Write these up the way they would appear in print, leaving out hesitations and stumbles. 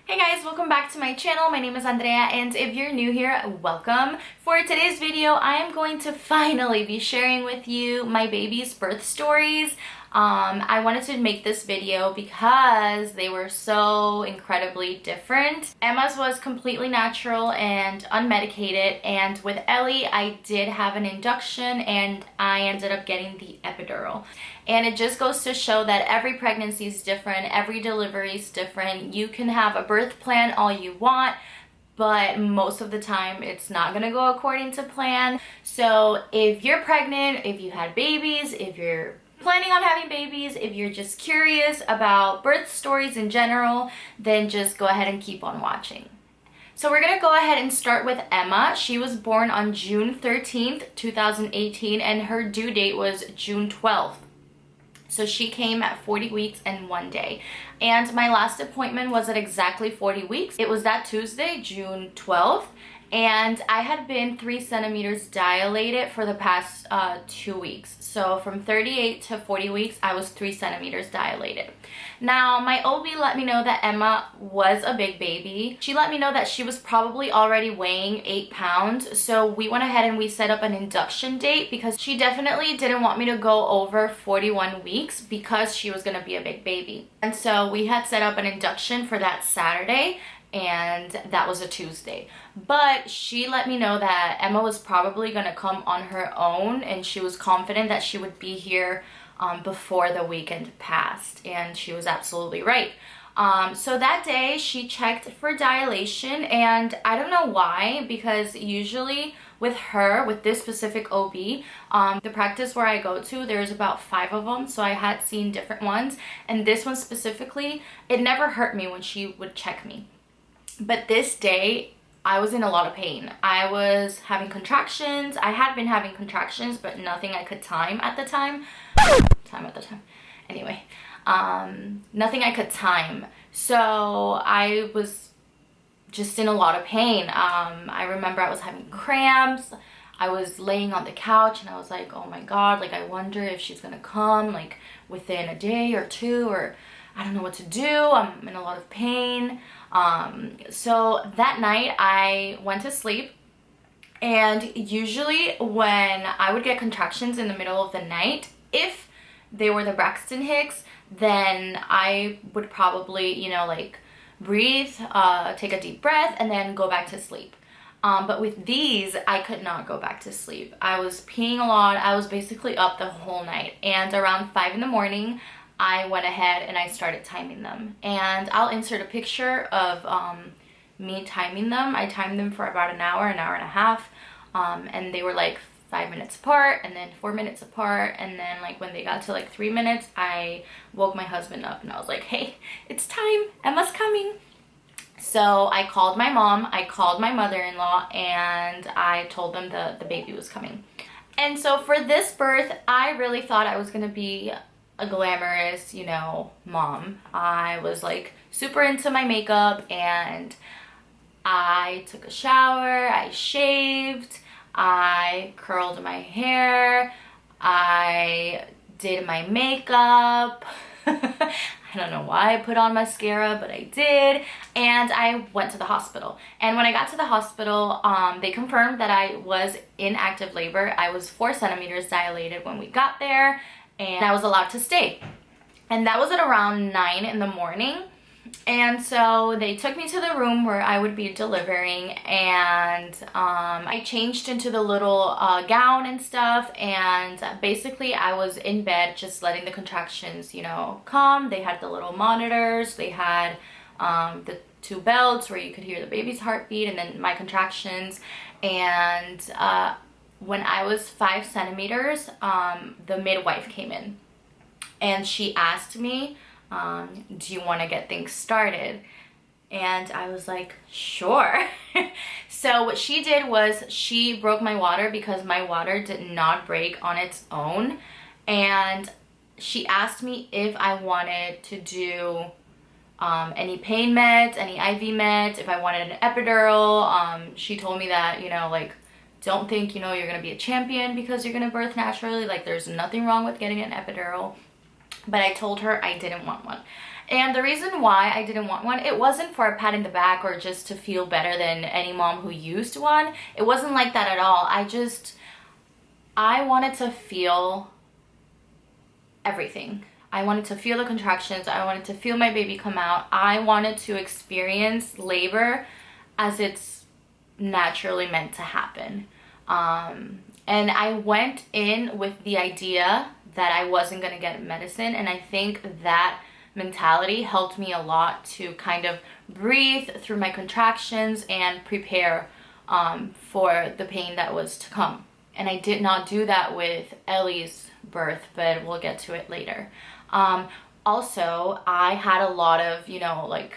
Hey guys, welcome back to my channel. My name is Andrea, and if you're new here, welcome. For today's video, I am going to finally be sharing with you my baby's birth stories. I wanted to make this video because they were so incredibly different. Emma's was completely natural and unmedicated, and with Ellie, I did have an induction and I ended up getting the epidural. And it just goes to show that every pregnancy is different, every delivery is different. You can have a birth plan all you want, but most of the time it's not gonna go according to plan. So if you're pregnant, if you had babies, if you're planning on having babies, if you're just curious about birth stories in general, then just go ahead and keep on watching. So we're gonna go ahead and start with Emma. She was born on June 13th, 2018, and her due date was June 12th. So she came at 40 weeks and 1 day. And my last appointment was at exactly 40 weeks. It was that Tuesday, June 12th. And I had been 3 centimeters dilated for the past 2 weeks. So from 38 to 40 weeks, I was 3 centimeters dilated. Now, my OB let me know that Emma was a big baby. She let me know that she was probably already weighing 8 pounds. So we went ahead and we set up an induction date because she definitely didn't want me to go over 41 weeks because she was gonna be a big baby. And so we had set up an induction for that Saturday, and that was a Tuesday. But she let me know that Emma was probably gonna come on her own, and she was confident that she would be here before the weekend passed, and she was absolutely right. So that day she checked for dilation, and I don't know why, because usually with her, with this specific OB, the practice where I go to, there's about 5 of them, so I had seen different ones, and this one specifically, it never hurt me when she would check me. But this day, I was in a lot of pain. I was having contractions. I had been having contractions, but nothing I could time at the time. Anyway, nothing I could time. So I was just in a lot of pain. I remember I was having cramps. I was laying on the couch and I was like, oh my God, like I wonder if she's gonna come like within a day or 2, or I don't know what to do. I'm in a lot of pain. So that night I went to sleep, and usually when I would get contractions in the middle of the night, if they were the Braxton Hicks, then I would probably, you know, like breathe, take a deep breath, and then go back to sleep. But with these, I could not go back to sleep. I was peeing a lot. I was basically up the whole night, and around 5 in the morning, I went ahead and I started timing them. And I'll insert a picture of me timing them. I timed them for about an hour and a half. And they were like 5 minutes apart, and then 4 minutes apart. And then like when they got to like 3 minutes, I woke my husband up and I was like, hey, it's time, Emma's coming. So I called my mom, I called my mother-in-law, and I told them the baby was coming. And so for this birth, I really thought I was gonna be a glamorous, you know, mom. I was like super into my makeup, and I took a shower, I shaved, I curled my hair, I did my makeup. I don't know why I put on mascara, but I did, and I went to the hospital. And when I got to the hospital, they confirmed that I was in active labor. I was 4 centimeters dilated when we got there, and I was allowed to stay. And that was at around 9 in the morning. And so they took me to the room where I would be delivering, and I changed into the little gown and stuff, and basically I was in bed just letting the contractions, you know, come. They had the little monitors, they had the 2 belts where you could hear the baby's heartbeat, and then my contractions. And when I was 5 centimeters, the midwife came in, and she asked me, do you want to get things started? And I was like, sure. So what she did was she broke my water, because my water did not break on its own. And she asked me if I wanted to do any pain meds, any IV meds, if I wanted an epidural. She told me that, you know, like, don't think, you know, you're going to be a champion because you're going to birth naturally. Like, there's nothing wrong with getting an epidural. But I told her I didn't want one. And the reason why I didn't want one, it wasn't for a pat in the back or just to feel better than any mom who used one. It wasn't like that at all. I wanted to feel everything. I wanted to feel the contractions. I wanted to feel my baby come out. I wanted to experience labor as it's naturally meant to happen. And I went in with the idea that I wasn't going to get medicine, and I think that mentality helped me a lot to kind of breathe through my contractions and prepare for the pain that was to come. And I did not do that with Ellie's birth, but we'll get to it later. Also, I had a lot of, like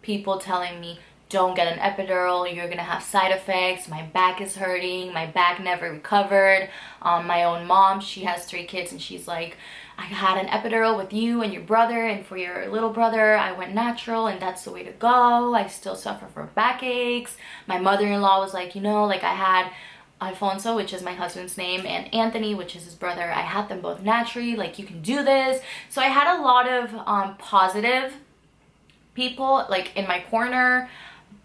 people telling me, don't get an epidural, you're gonna have side effects, my back is hurting, my back never recovered. My own mom, she has 3 kids, and she's like, I had an epidural with you and your brother, and for your little brother, I went natural, and that's the way to go. I still suffer from backaches. My mother-in-law was like, I had Alfonso, which is my husband's name, and Anthony, which is his brother. I had them both naturally, like, you can do this. So I had a lot of positive people, like, in my corner.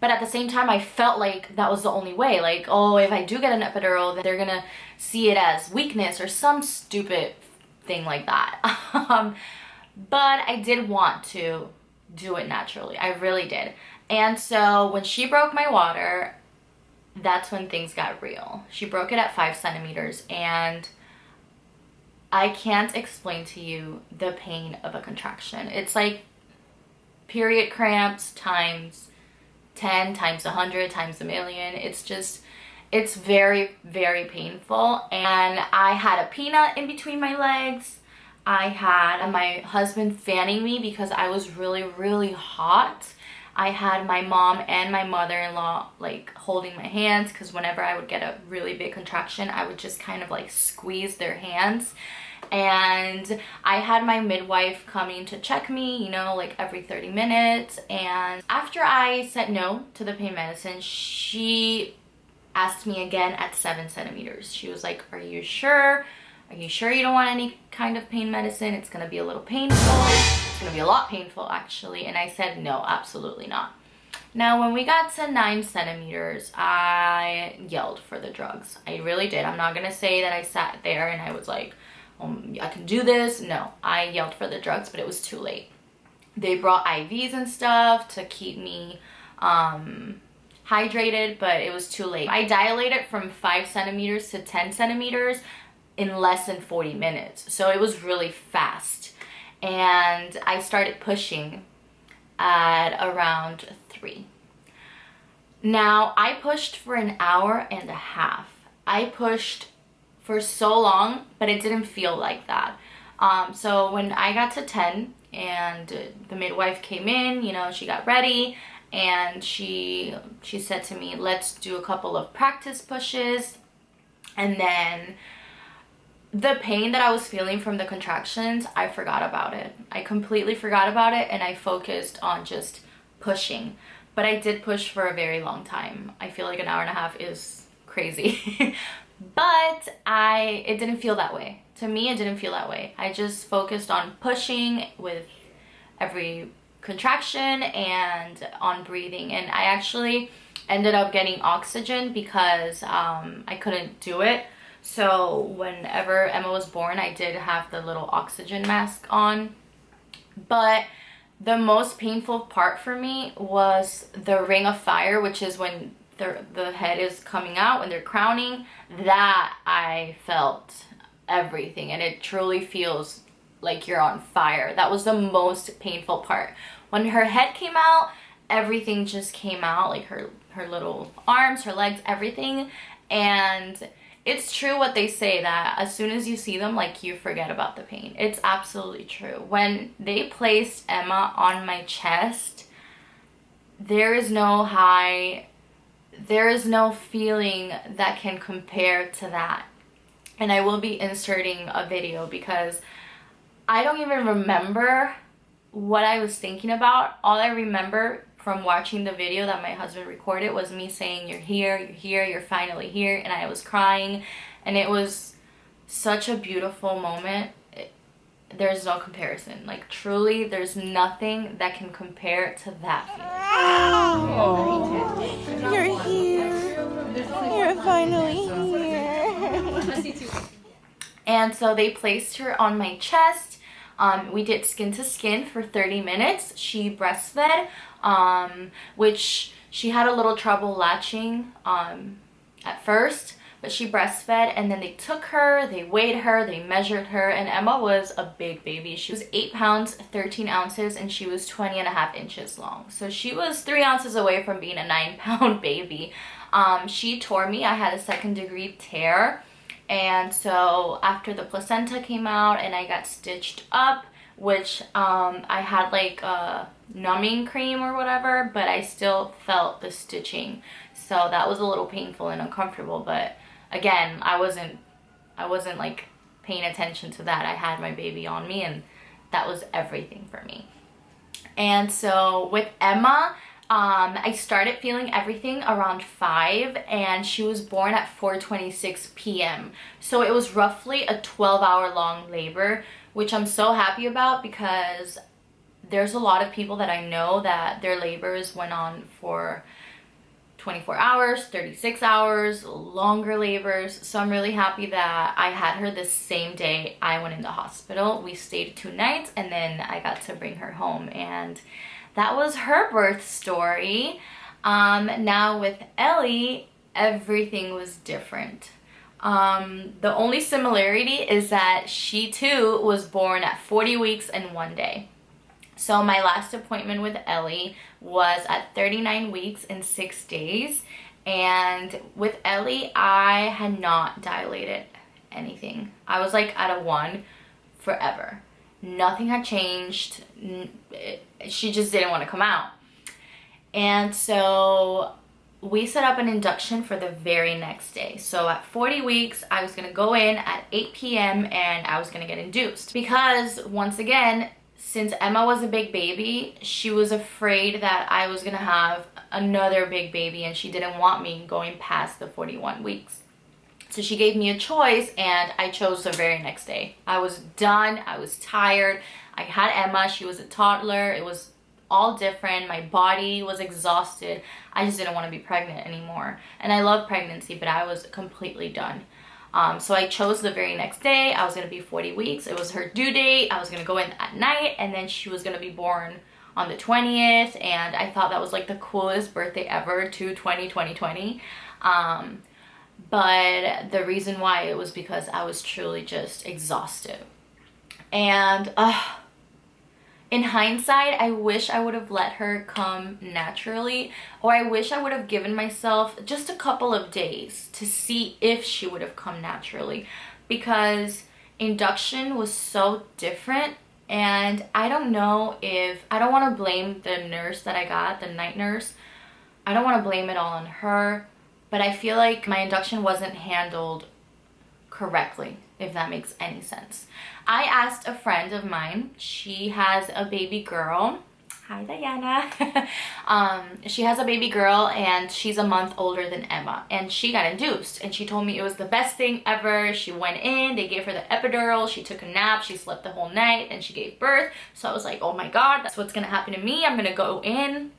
But at the same time, I felt like that was the only way. Like, oh, if I do get an epidural, then they're gonna see it as weakness or some stupid thing like that. But I did want to do it naturally. I really did. And so when she broke my water, that's when things got real. She broke it at 5 centimeters, and I can't explain to you the pain of a contraction. It's like period cramps times 10, times 100, times a million. It's very, very painful. And I had a peanut in between my legs. I had my husband fanning me because I was really, really hot. I had my mom and my mother-in-law like holding my hands, because whenever I would get a really big contraction, I would just kind of like squeeze their hands. And I had my midwife coming to check me, like every 30 minutes. And after I said no to the pain medicine, she asked me again at 7 centimeters. She was like, are you sure? Are you sure you don't want any kind of pain medicine? It's gonna be a little painful. It's gonna be a lot painful, actually. And I said, no, absolutely not. Now, when we got to 9 centimeters, I yelled for the drugs. I really did. I'm not gonna say that I sat there and I was like, I can do this. No, I yelled for the drugs, but it was too late. They brought IVs and stuff to keep me hydrated, but it was too late. I dilated from 5 centimeters to 10 centimeters in less than 40 minutes. So it was really fast. And I started pushing at around 3. Now, I pushed for an hour and a half. I pushed for so long, but it didn't feel like that. So when I got to 10 and the midwife came in, she got ready, and she said to me, let's do a couple of practice pushes. And then the pain that I was feeling from the contractions, I forgot about it. I completely forgot about it, and I focused on just pushing. But I did push for a very long time. I feel like an hour and a half is crazy. But it didn't feel that way. To me, it didn't feel that way. I just focused on pushing with every contraction and on breathing. And I actually ended up getting oxygen because I couldn't do it. So whenever Emma was born, I did have the little oxygen mask on. But the most painful part for me was the ring of fire, which is when the head is coming out, when they're crowning. That I felt everything, and it truly feels like you're on fire. That was the most painful part. When her head came out, everything just came out, like her little arms, her legs, everything. And it's true what they say, that as soon as you see them, like, you forget about the pain. It's absolutely true. When they placed Emma on my chest, there is no feeling that can compare to that. And I will be inserting a video because I don't even remember what I was thinking about. All I remember from watching the video that my husband recorded was me saying, you're here, you're finally here. And I was crying, and it was such a beautiful moment. there's no comparison. Like, truly, there's nothing that can compare to that feeling. Oh, you're here. You're finally here. And so they placed her on my chest. We did skin to skin for 30 minutes. She breastfed, which she had a little trouble latching at first, but she breastfed, and then they took her, they weighed her, they measured her, and Emma was a big baby. She was 8 pounds, 13 ounces, and she was 20.5 inches long. So she was 3 ounces away from being a 9-pound baby. She tore me. I had a 2nd-degree tear. And so after the placenta came out and I got stitched up, which I had like a numbing cream or whatever, but I still felt the stitching. So that was a little painful and uncomfortable, but again, I wasn't like paying attention to that. I had my baby on me and that was everything for me. And so with Emma, I started feeling everything around 5, and she was born at 4:26 p.m. So it was roughly a 12-hour long labor, which I'm so happy about because there's a lot of people that I know that their labors went on for 24 hours, 36 hours, longer labors. So I'm really happy that I had her the same day I went in the hospital. We stayed 2 nights and then I got to bring her home, and that was her birth story. Now with Ellie, everything was different. The only similarity is that she too was born at 40 weeks and 1 day. So my last appointment with Ellie was at 39 weeks and 6 days. And with Ellie, I had not dilated anything. I was like at a 1 forever. Nothing had changed. She just didn't want to come out. And so we set up an induction for the very next day. So at 40 weeks, I was going to go in at 8 p.m. and I was going to get induced. Because once again, since Emma was a big baby, she was afraid that I was going to have another big baby and she didn't want me going past the 41 weeks. So she gave me a choice and I chose the very next day. I was done. I was tired. I had Emma. She was a toddler. It was all different. My body was exhausted. I just didn't want to be pregnant anymore. And I love pregnancy, but I was completely done. So I chose the very next day. I was going to be 40 weeks. It was her due date. I was going to go in at night and then she was going to be born on the 20th. And I thought that was like the coolest birthday ever, 2/20/2020. But the reason why it was because I was truly just exhausted. And in hindsight, I wish I would have let her come naturally, or I wish I would have given myself just a couple of days to see if she would have come naturally, because induction was so different. And I don't know if, I don't want to blame the nurse that I got, the night nurse. I don't want to blame it all on her. But I feel like my induction wasn't handled correctly, if that makes any sense. I asked a friend of mine. She has a baby girl. Hi, Diana. She has a baby girl and she's a month older than Emma. And she got induced. And she told me it was the best thing ever. She went in, they gave her the epidural, she took a nap, she slept the whole night, and she gave birth. So I was like, oh my God, that's what's gonna happen to me. I'm gonna go in.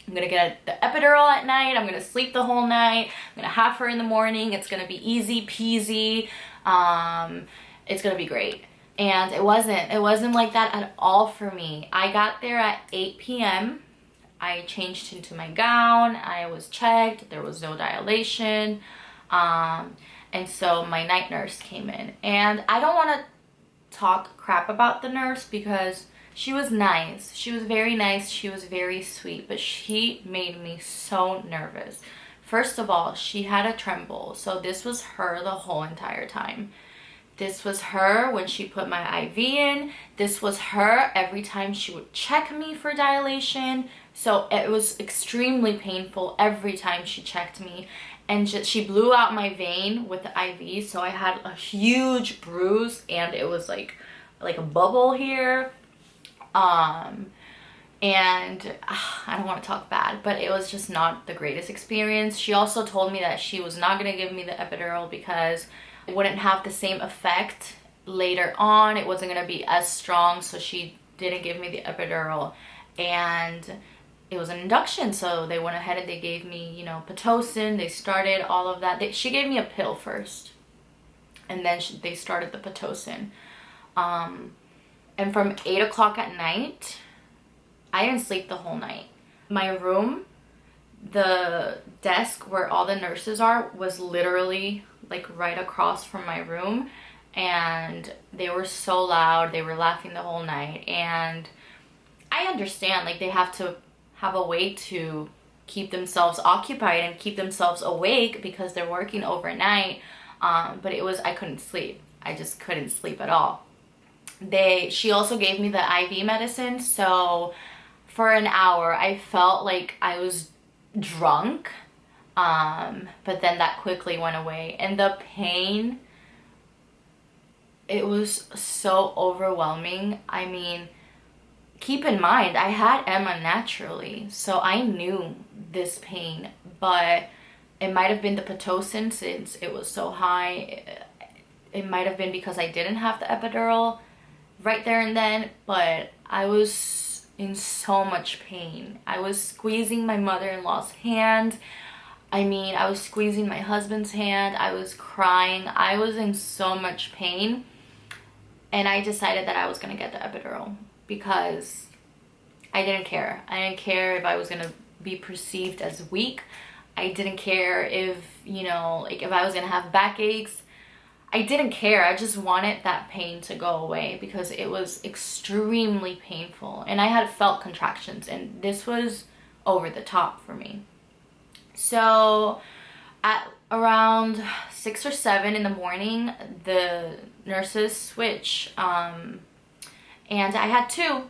I'm gonna get the epidural at night. I'm gonna sleep the whole night. I'm gonna have her in the morning. It's gonna be easy peasy. It's gonna be great. And it wasn't like that at all for me. I got there at 8 p.m. I changed into my gown. I was checked. There was no dilation. And so my night nurse came in. And I don't want to talk crap about the nurse because she was nice. She was very nice. She was very sweet, but she made me so nervous. First of all, she had a tremble. So this was her the whole entire time. This was her when she put my IV in. This was her every time she would check me for dilation. So it was extremely painful every time she checked me. And she blew out my vein with the IV. So I had a huge bruise and it was like a bubble here. And I don't want to talk bad, but it was just not the greatest experience. She also told me that she was not going to give me the epidural because it wouldn't have the same effect later on it wasn't going to be as strong, so she didn't give me the epidural, and it was an induction, so they went ahead and they gave me, you know, Pitocin. They started all of that. She gave me a pill first, and then they started the Pitocin. And from 8 o'clock at night, I didn't sleep the whole night. My room, the desk where all the nurses are, was literally like right across from my room, and they were so loud. They were laughing the whole night, and I understand, like, they have to have a way to keep themselves occupied and keep themselves awake because they're working overnight. But I couldn't sleep. I just couldn't sleep at all. She also gave me the IV medicine, so for an hour I felt like I was drunk, but then that quickly went away, and the pain, it was so overwhelming. I mean, keep in mind, I had Emma naturally, so I knew this pain, but it might have been the Pitocin since it was so high. It might have been because I didn't have the epidural right there and then, but I was in so much pain. I was squeezing my mother-in-law's hand. I mean, I was squeezing my husband's hand. I was crying. I was in so much pain, and I decided that I was gonna get the epidural because I didn't care. I didn't care if I was gonna be perceived as weak. I didn't care if, you know, like if I was gonna have backaches. I didn't care. I just wanted that pain to go away because it was extremely painful, and I had felt contractions, and this was over the top for me. So at around 6 or 7 in the morning, the nurses switch, and I had 2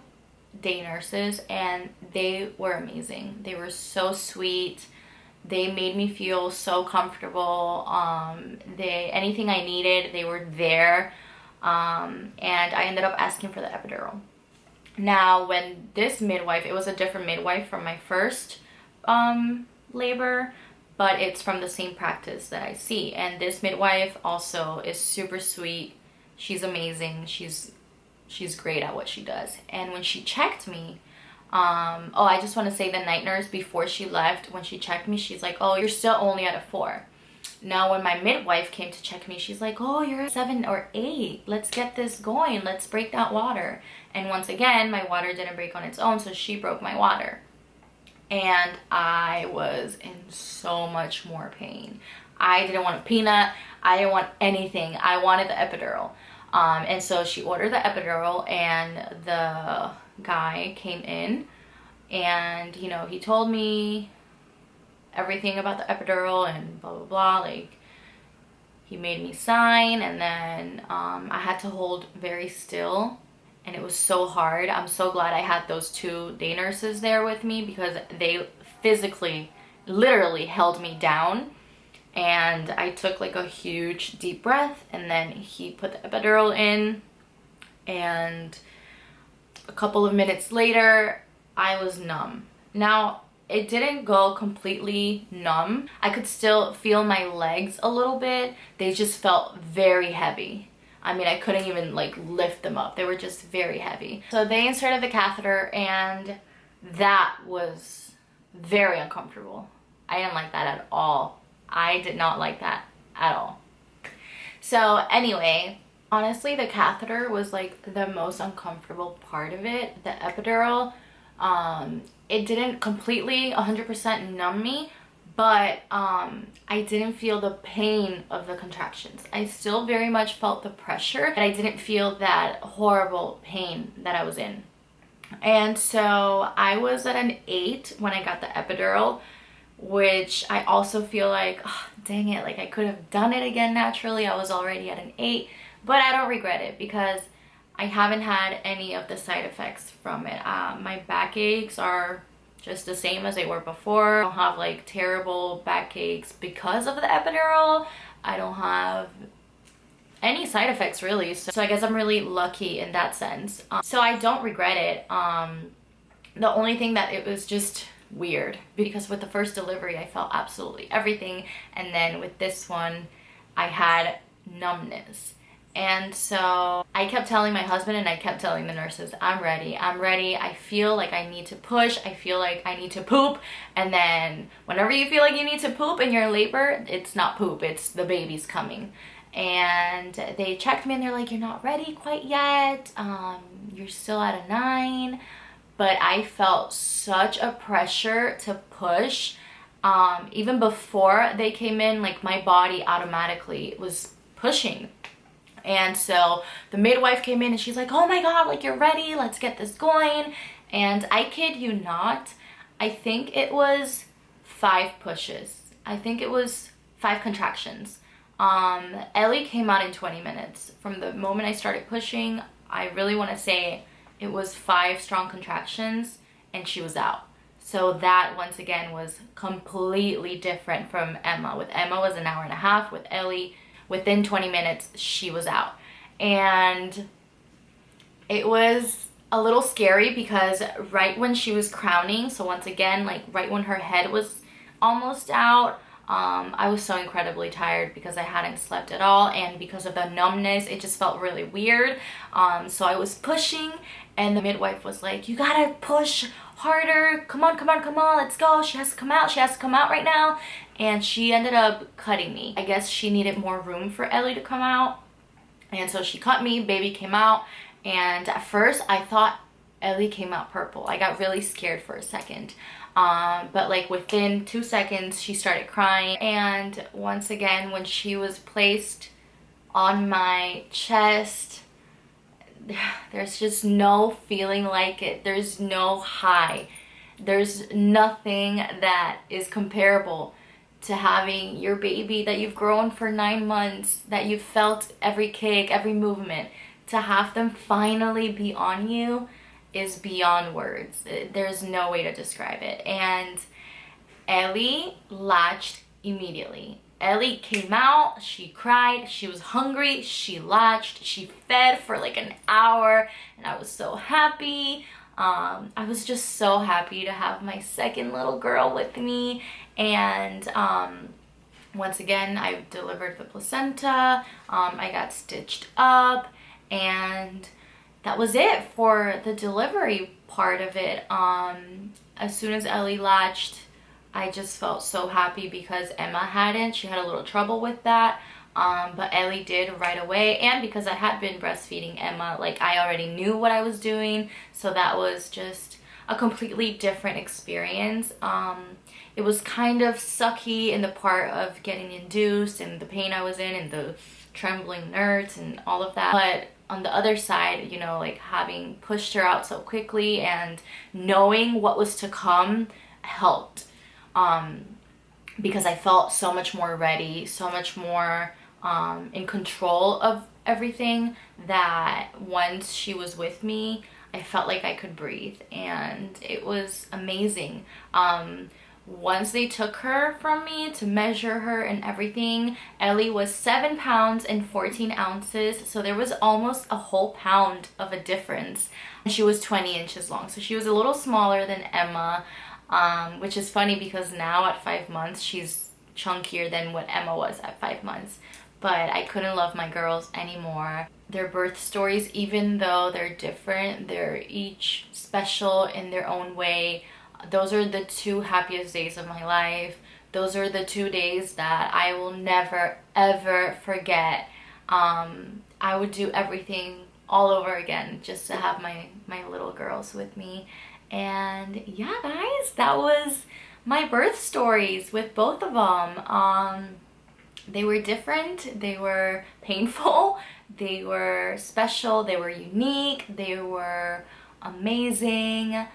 day nurses, and they were amazing. They were so sweet. They made me feel so comfortable. Anything I needed, they were there. And I ended up asking for the epidural. Now, when this midwife, it was a different midwife from my first labor, but it's from the same practice that I see. And this midwife also is super sweet. She's amazing. She's great at what she does. And when she checked me, I just want to say, the night nurse, before she left, when she checked me, she's like, oh, you're still only at a 4. Now, when my midwife came to check me, she's like, oh, you're at 7 or 8. Let's get this going. Let's break that water. And once again, my water didn't break on its own, so she broke my water. And I was in so much more pain. I didn't want a peanut. I didn't want anything. I wanted the epidural. And so she ordered the epidural, and the guy came in, and, you know, he told me everything about the epidural and blah blah blah. Like, he made me sign, and then I had to hold very still, and it was so hard. I'm so glad I had those 2 day nurses there with me because they physically, literally held me down. And I took like a huge deep breath, and then he put the epidural in, and a couple of minutes later, I was numb. Now, it didn't go completely numb. I could still feel my legs a little bit. They just felt very heavy. I mean, I couldn't even like lift them up. They were just very heavy. So they inserted the catheter, and that was very uncomfortable. I didn't like that at all. I did not like that at all. So anyway, honestly, the catheter was like the most uncomfortable part of it. The epidural, it didn't completely 100% numb me, but I didn't feel the pain of the contractions. I still very much felt the pressure, but I didn't feel that horrible pain that I was in. And so I was at an 8 when I got the epidural, which I also feel like, oh, dang it, like I could have done it again naturally. I was already at an 8, but I don't regret it because I haven't had any of the side effects from it. My backaches are just the same as they were before. I don't have like terrible backaches because of the epidural. I don't have any side effects really. So I guess I'm really lucky in that sense. So I don't regret it. The only thing that it was just weird because with the first delivery I felt absolutely everything, and then with this one I had numbness, And so I kept telling my husband and I kept telling the nurses, I'm ready, I'm ready. I feel like I need to push. I feel like I need to poop. And then whenever you feel like you need to poop and you're in labor, it's not poop, it's the baby's coming. And they checked me and they're like, you're not ready quite yet. You're still at a 9. But I felt such a pressure to push. Even before they came in, like my body automatically was pushing. And so the midwife came in and she's like, oh my God, like you're ready, let's get this going. And I kid you not, I think it was 5 pushes. I think it was 5 contractions. Ellie came out in 20 minutes. From the moment I started pushing, I really want to say it was 5 strong contractions and she was out. So that once again was completely different from Emma. With Emma was an hour and a half. With Ellie, within 20 minutes, she was out. And it was a little scary because right when she was crowning, so once again, like right when her head was almost out, I was so incredibly tired because I hadn't slept at all, and because of the numbness, it just felt really weird. So I was pushing, and the midwife was like, you gotta push harder, come on, come on, come on, let's go, she has to come out, she has to come out right now. And she ended up cutting me. I guess she needed more room for Ellie to come out, and so she cut me, baby came out, and at first I thought Ellie came out purple. I got really scared for a second. But like within 2 seconds, she started crying. And once again, when she was placed on my chest, there's just no feeling like it. There's no high. There's nothing that is comparable to having your baby that you've grown for 9 months, that you've felt every kick, every movement, to have them finally be on you is beyond words. There's no way to describe it. And Ellie latched immediately. Ellie came out, she cried, she was hungry, she latched, she fed for like an hour, and I was so happy. I was just so happy to have my second little girl with me. And once again, I delivered the placenta, I got stitched up, and that was it for the delivery part of it. As soon as Ellie latched, I just felt so happy because Emma hadn't. She had a little trouble with that, but Ellie did right away. And because I had been breastfeeding Emma, like I already knew what I was doing, so that was just a completely different experience. It was kind of sucky in the part of getting induced and the pain I was in and the trembling nerves and all of that, but on the other side, you know, like having pushed her out so quickly and knowing what was to come helped, because I felt so much more ready, so much more in control of everything, that once she was with me, I felt like I could breathe, and it was amazing. Once they took her from me to measure her and everything, Ellie was 7 pounds and 14 ounces. So there was almost a whole pound of a difference. And she was 20 inches long. So she was a little smaller than Emma, which is funny because now at 5 months, she's chunkier than what Emma was at 5 months. But I couldn't love my girls anymore. Their birth stories, even though they're different, they're each special in their own way. Those are the 2 happiest days of my life. Those are the 2 days that I will never, ever forget. I would do everything all over again just to have my little girls with me. And yeah, guys, that was my birth stories with both of them. They were different, they were painful, they were special, they were unique, they were amazing.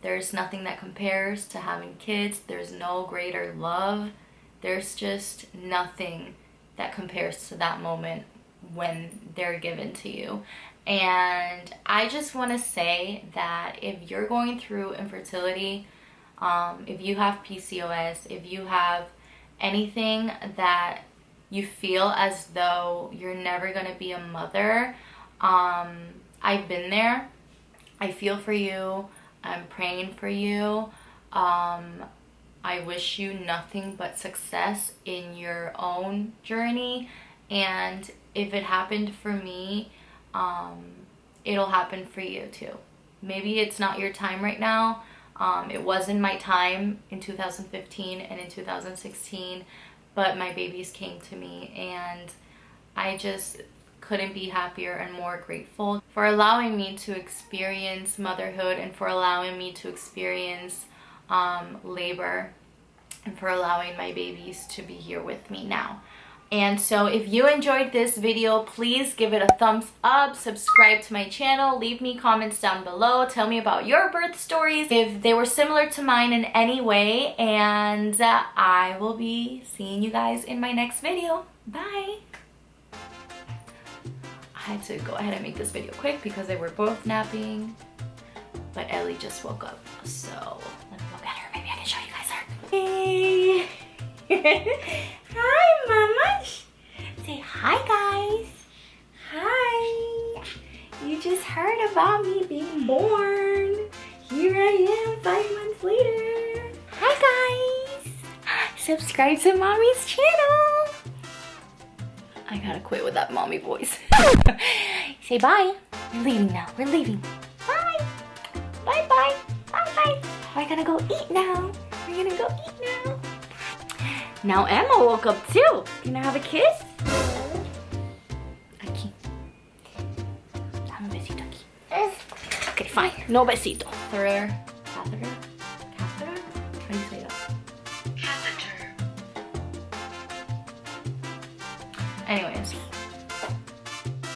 There's nothing that compares to having kids. There's no greater love. There's just nothing that compares to that moment when they're given to you. And I just want to say that if you're going through infertility, if you have PCOS, if you have anything that you feel as though you're never going to be a mother, I've been there. I feel for you. I'm praying for you. I wish you nothing but success in your own journey. And if it happened for me, it'll happen for you too. Maybe it's not your time right now. It wasn't my time in 2015 and in 2016, but my babies came to me, and I just couldn't be happier and more grateful for allowing me to experience motherhood, and for allowing me to experience labor, and for allowing my babies to be here with me now. And so if you enjoyed this video, please give it a thumbs up, subscribe to my channel, leave me comments down below, tell me about your birth stories, if they were similar to mine in any way, and I will be seeing you guys in my next video. Bye! I had to go ahead and make this video quick because they were both napping, but Ellie just woke up, so let me look at her. Maybe I can show you guys her. Hey! Hi, Mama. Say hi, guys. Hi. You just heard about me being born. Here I am 5 months later. Hi, guys. Subscribe to Mommy's channel. I gotta quit with that mommy voice. Say bye. We're leaving now. We're leaving. Bye. Bye, bye. Bye, bye. We're gonna go eat now. We're gonna go eat now. Now Emma woke up too. Can I have a kiss? Aquí. Dame un besito aquí. Okay, fine. No besito. Catheter.